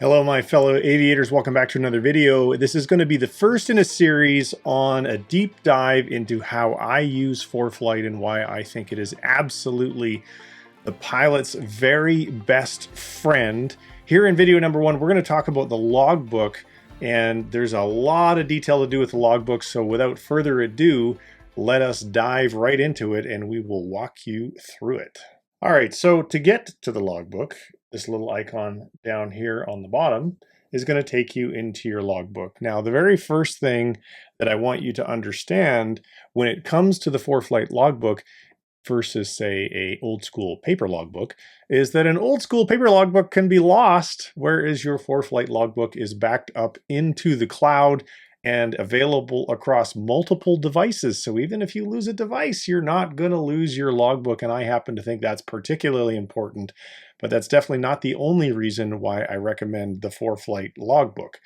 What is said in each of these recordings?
Hello, my fellow aviators. Welcome back to another video. This is going to be the first in a series on a deep dive into how I use Foreflight and why I think it is absolutely the pilot's very best friend. Here in video number one, we're going to talk about the logbook, and there's a lot of detail to do with the logbook. So without further ado, let us dive right into it and we will walk you through it. All right, so to get to the logbook, this little icon down here on the bottom is going to take you into your logbook. Now, the very first thing that I want you to understand when it comes to the Foreflight logbook versus, say, a old school paper logbook is that an old school paper logbook can be lost, whereas your Foreflight logbook is backed up into the cloud and available across multiple devices. So even if you lose a device, you're not going to lose your logbook. And I happen to think that's particularly important, but that's definitely not the only reason why I recommend the Foreflight logbook.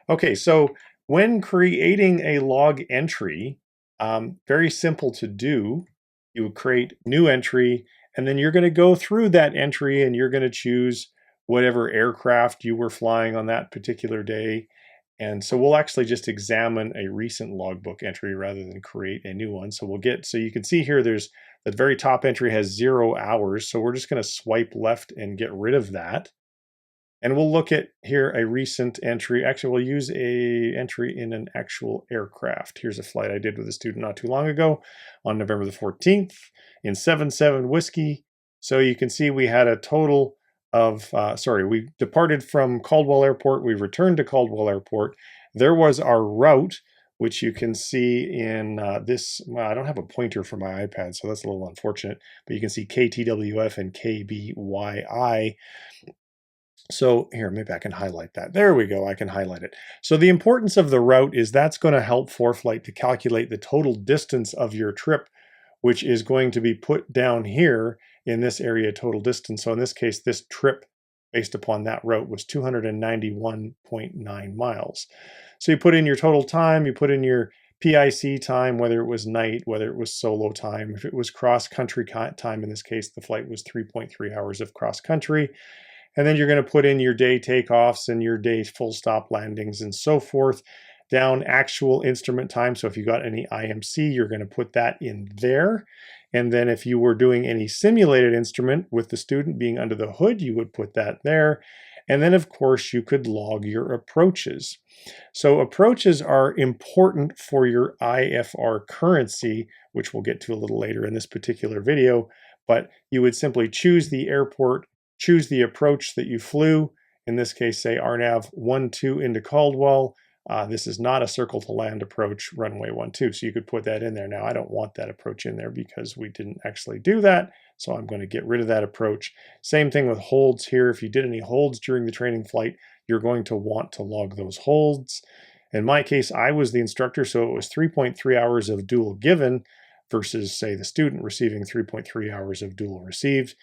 Okay, so when creating a log entry, very simple to do. You would create new entry, and then you're going to go through that entry and you're going to choose whatever aircraft you were flying on that particular day. And so we'll actually just examine a recent logbook entry rather than create a new one. So you can see here, there's the very top entry has 0 hours. So we're just going to swipe left and get rid of that. And we'll look at here a recent entry. Actually, we'll use a entry in an actual aircraft. Here's a flight I did with a student not too long ago on November the 14th in 77 Whiskey. So you can see we had a total of, we departed from Caldwell Airport. We returned to Caldwell Airport. There was our route, which you can see in this. Well, I don't have a pointer for my iPad, so that's a little unfortunate. But you can see KTWF and KBYI. So here, maybe I can highlight that. There we go, I can highlight it. So the importance of the route is that's going to help Foreflight to calculate the total distance of your trip, which is going to be put down here in this area, total distance. So in this case, this trip based upon that route was 291.9 miles. So you put in your total time, you put in your PIC time, whether it was night, whether it was solo time. If it was cross-country time, in this case, the flight was 3.3 hours of cross-country. And then you're going to put in your day takeoffs and your day full stop landings and so forth, down actual instrument time. So if you got any IMC, you're going to put that in there. And then if you were doing any simulated instrument with the student being under the hood, you would put that there. And then, of course, you could log your approaches. So approaches are important for your IFR currency, which we'll get to a little later in this particular video. But you would simply choose the airport, choose the approach that you flew. In this case, say RNAV 12 into Caldwell. This is not a circle to land approach, runway 12. So you could put that in there. Now, I don't want that approach in there because we didn't actually do that. So I'm going to get rid of that approach. Same thing with holds here. If you did any holds during the training flight, you're going to want to log those holds. In my case, I was the instructor, so it was 3.3 hours of dual given versus, say, the student receiving 3.3 hours of dual received.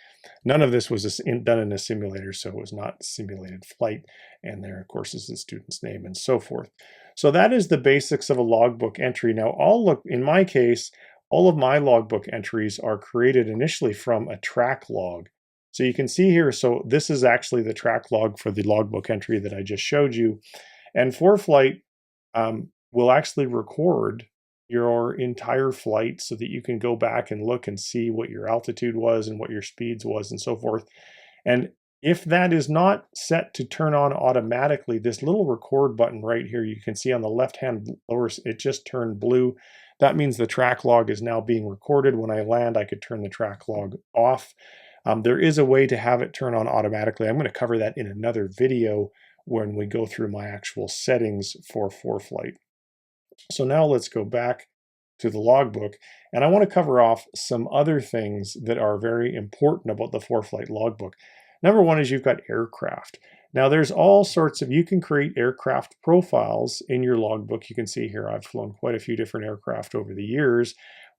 None of this was done in a simulator, so it was not simulated flight. And there, of course, is the student's name and so forth. So that is the basics of a logbook entry. Now, in my case, all of my logbook entries are created initially from a track log. So you can see here, so this is actually the track log for the logbook entry that I just showed you. And Foreflight will actually record your entire flight so that you can go back and look and see what your altitude was and what your speeds was and so forth. And if that is not set to turn on automatically, this little record button right here, you can see on the left-hand lower, it just turned blue. That means the track log is now being recorded. When I land, I could turn the track log off. There is a way to have it turn on automatically. I'm going to cover that in another video when we go through my actual settings for Foreflight. So now let's go back to the logbook, and I want to cover off some other things that are very important about the Foreflight logbook. Number one is you've got aircraft. Now there's all sorts of, you can create aircraft profiles in your logbook. You can see here I've flown quite a few different aircraft over the years.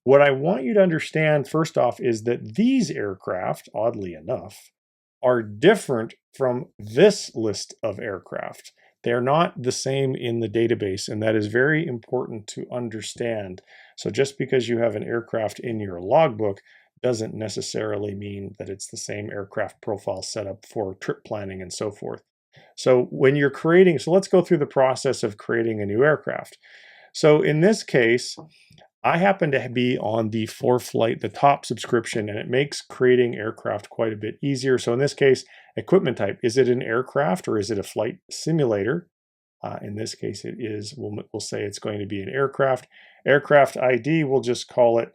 What I want you to understand first off is that these aircraft, oddly enough, are different from this list of aircraft. They're not the same in the database, and that is very important to understand. So just because you have an aircraft in your logbook doesn't necessarily mean that it's the same aircraft profile setup for trip planning and so forth. So when you're creating, so let's go through the process of creating a new aircraft. So in this case, I happen to be on the Foreflight, the top subscription, and it makes creating aircraft quite a bit easier. So in this case, equipment type, is it an aircraft or is it a flight simulator? In this case, it is, we'll say it's going to be an aircraft. Aircraft ID, we'll just call it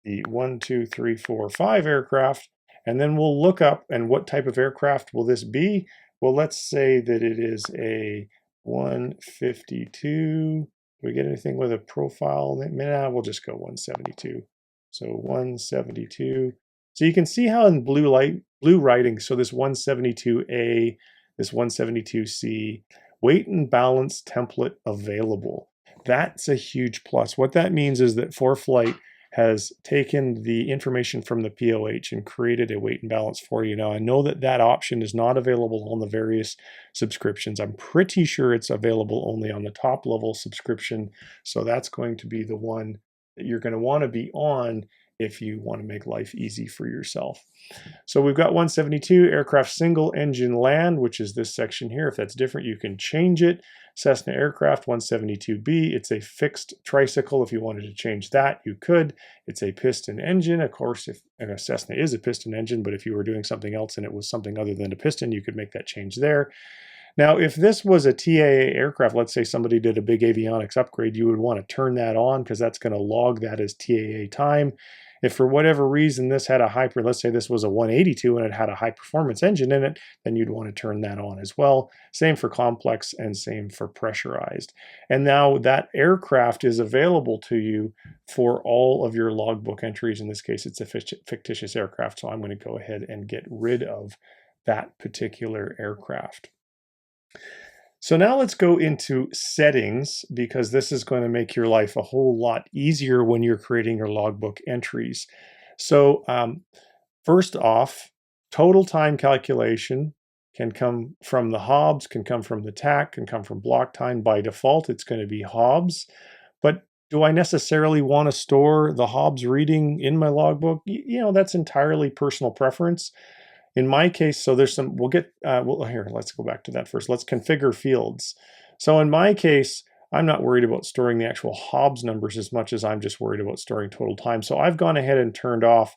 the 1, 2, 3, 4, 5 aircraft. And then we'll look up, and what type of aircraft will this be? Well, let's say that it is a 152. Do we get anything with a profile? Nah, we'll just go 172. So 172. So you can see how in blue writing, so this 172A, this 172C, weight and balance template available. That's a huge plus. What that means is that Foreflight has taken the information from the POH and created a weight and balance for you. Now, I know that that option is not available on the various subscriptions. I'm pretty sure it's available only on the top level subscription. So that's going to be the one that you're going to want to be on if you want to make life easy for yourself. So we've got 172 aircraft single engine land, which is this section here. If that's different, you can change it. Cessna aircraft 172B, it's a fixed tricycle. If you wanted to change that, you could. It's a piston engine. Of course, if a Cessna is a piston engine, but if you were doing something else and it was something other than a piston, you could make that change there. Now, if this was a TAA aircraft, let's say somebody did a big avionics upgrade, you would want to turn that on because that's going to log that as TAA time. If for whatever reason this had a let's say this was a 182 and it had a high performance engine in it, then you'd want to turn that on as well. Same for complex and same for pressurized. And now that aircraft is available to you for all of your logbook entries. In this case, it's a fictitious aircraft, so I'm going to go ahead and get rid of that particular aircraft. So now let's go into settings, because this is going to make your life a whole lot easier when you're creating your logbook entries. So first off, total time calculation can come from the Hobbs, can come from the TAC, can come from block time. By default, it's going to be Hobbs. But do I necessarily want to store the Hobbs reading in my logbook? You know, that's entirely personal preference. In my case, so there's some, here, let's go back to that first. Let's configure fields. So in my case, I'm not worried about storing the actual Hobbs numbers as much as I'm just worried about storing total time. So I've gone ahead and turned off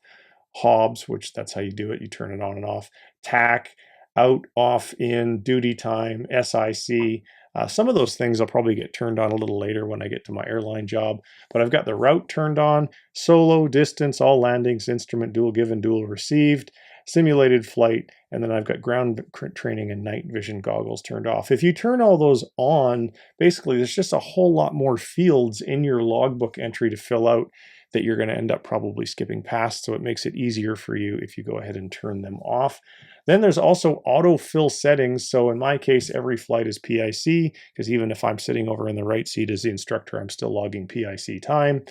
Hobbs, which that's how you do it. You turn it on and off. TAC, out, off, in, duty time, SIC. Some of those things I'll probably get turned on a little later when I get to my airline job, but I've got the route turned on, solo, distance, all landings, instrument, dual given, dual received, simulated flight, and then I've got ground training and night vision goggles turned off. If you turn all those on, basically there's just a whole lot more fields in your logbook entry to fill out that you're going to end up probably skipping past, so it makes it easier for you if you go ahead and turn them off. Then there's also autofill settings. So in my case, every flight is PIC, because even if I'm sitting over in the right seat as the instructor, I'm still logging PIC time.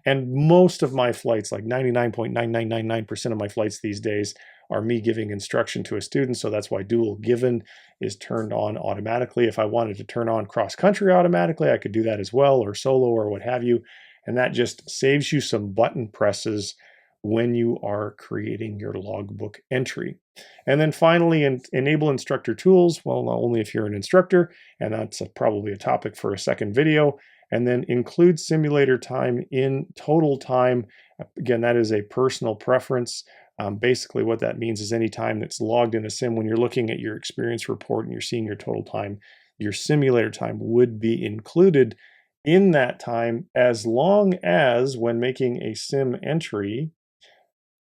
And most of my flights, like 99.9999% of my flights these days, are me giving instruction to a student. So that's why dual given is turned on automatically. If I wanted to turn on cross country automatically, I could do that as well, or solo or what have you. And that just saves you some button presses when you are creating your logbook entry. And then finally, enable instructor tools. Well, not only if you're an instructor, and that's probably a topic for a second video. And then include simulator time in total time. Again, that is a personal preference. Basically, what that means is any time that's logged in a sim, when you're looking at your experience report and you're seeing your total time, your simulator time would be included in that time, as long as when making a sim entry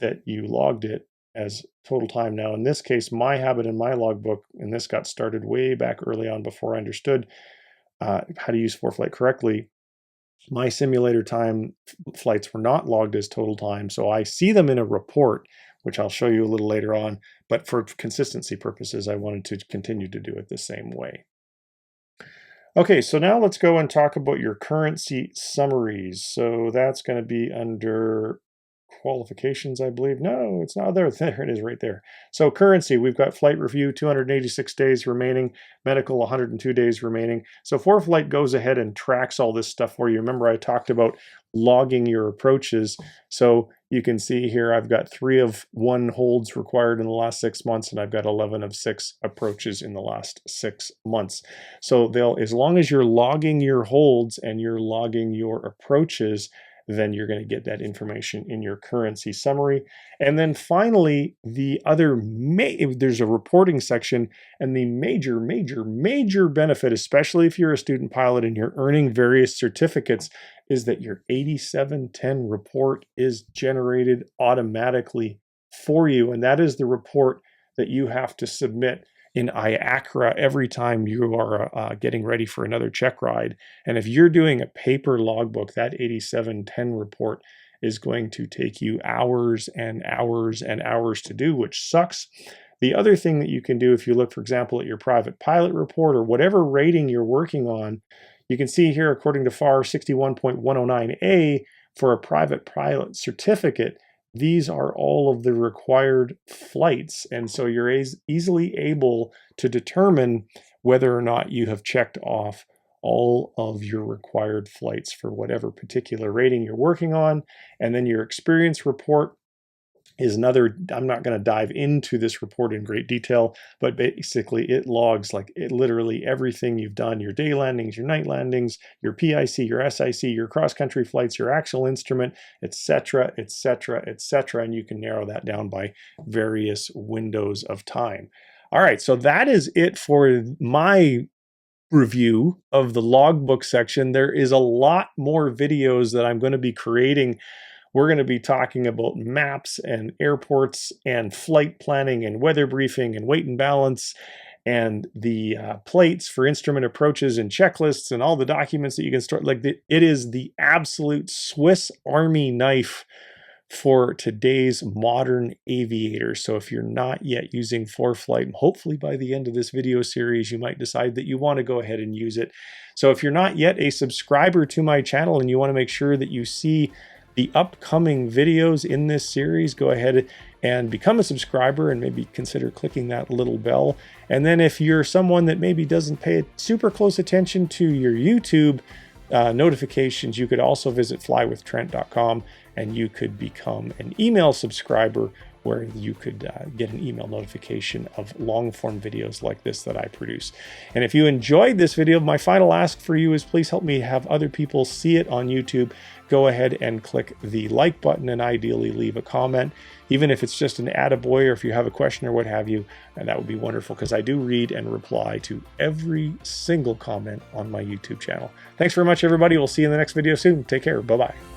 that you logged it as total time. Now, in this case, my habit in my logbook, and this got started way back early on before I understood how to use Foreflight correctly, my simulator time flights were not logged as total time. So I see them in a report, which I'll show you a little later on. But for consistency purposes, I wanted to continue to do it the same way. Okay, so now let's go and talk about your currency summaries. So that's going to be under qualifications, I believe. No, it's not there. There it is right there. So currency, we've got flight review, 286 days remaining, medical, 102 days remaining. So Foreflight goes ahead and tracks all this stuff for you. Remember, I talked about logging your approaches. So you can see here, I've got 3 of 1 holds required in the last 6 months, and I've got 11 of 6 approaches in the last 6 months. So as long as you're logging your holds and you're logging your approaches, then you're going to get that information in your currency summary. And then finally, there's a reporting section, and the major benefit, especially if you're a student pilot and you're earning various certificates, is that your 8710 report is generated automatically for you. And that is the report that you have to submit in IACRA every time you are getting ready for another check ride. And if you're doing a paper logbook, that 8710 report is going to take you hours and hours and hours to do, which sucks. The other thing that you can do, if you look, for example, at your private pilot report or whatever rating you're working on, you can see here, according to FAR 61.109A, for a private pilot certificate, these are all of the required flights. And so you're easily able to determine whether or not you have checked off all of your required flights for whatever particular rating you're working on. And then your experience report is another. I'm not going to dive into this report in great detail, but basically it logs literally everything you've done, your day landings, your night landings, your PIC, your SIC, your cross-country flights, your actual instrument, etc., etc., etc. And you can narrow that down by various windows of time. All right, so that is it for my review of the logbook section. There is a lot more videos that I'm going to be creating. We're going to be talking about maps and airports and flight planning and weather briefing and weight and balance and the plates for instrument approaches and checklists and all the documents that you can store. It is the absolute Swiss Army knife for today's modern aviators. So if you're not yet using Foreflight, hopefully by the end of this video series, you might decide that you want to go ahead and use it. So if you're not yet a subscriber to my channel and you want to make sure that you see the upcoming videos in this series, go ahead and become a subscriber and maybe consider clicking that little bell. And then if you're someone that maybe doesn't pay super close attention to your YouTube notifications, you could also visit flywithtrent.com and you could become an email subscriber where you could get an email notification of long form videos like this that I produce. And if you enjoyed this video, my final ask for you is please help me have other people see it on YouTube. Go ahead and click the like button and ideally leave a comment, even if it's just an attaboy or if you have a question or what have you, and that would be wonderful because I do read and reply to every single comment on my YouTube channel. Thanks very much, everybody. We'll see you in the next video soon. Take care. Bye-bye.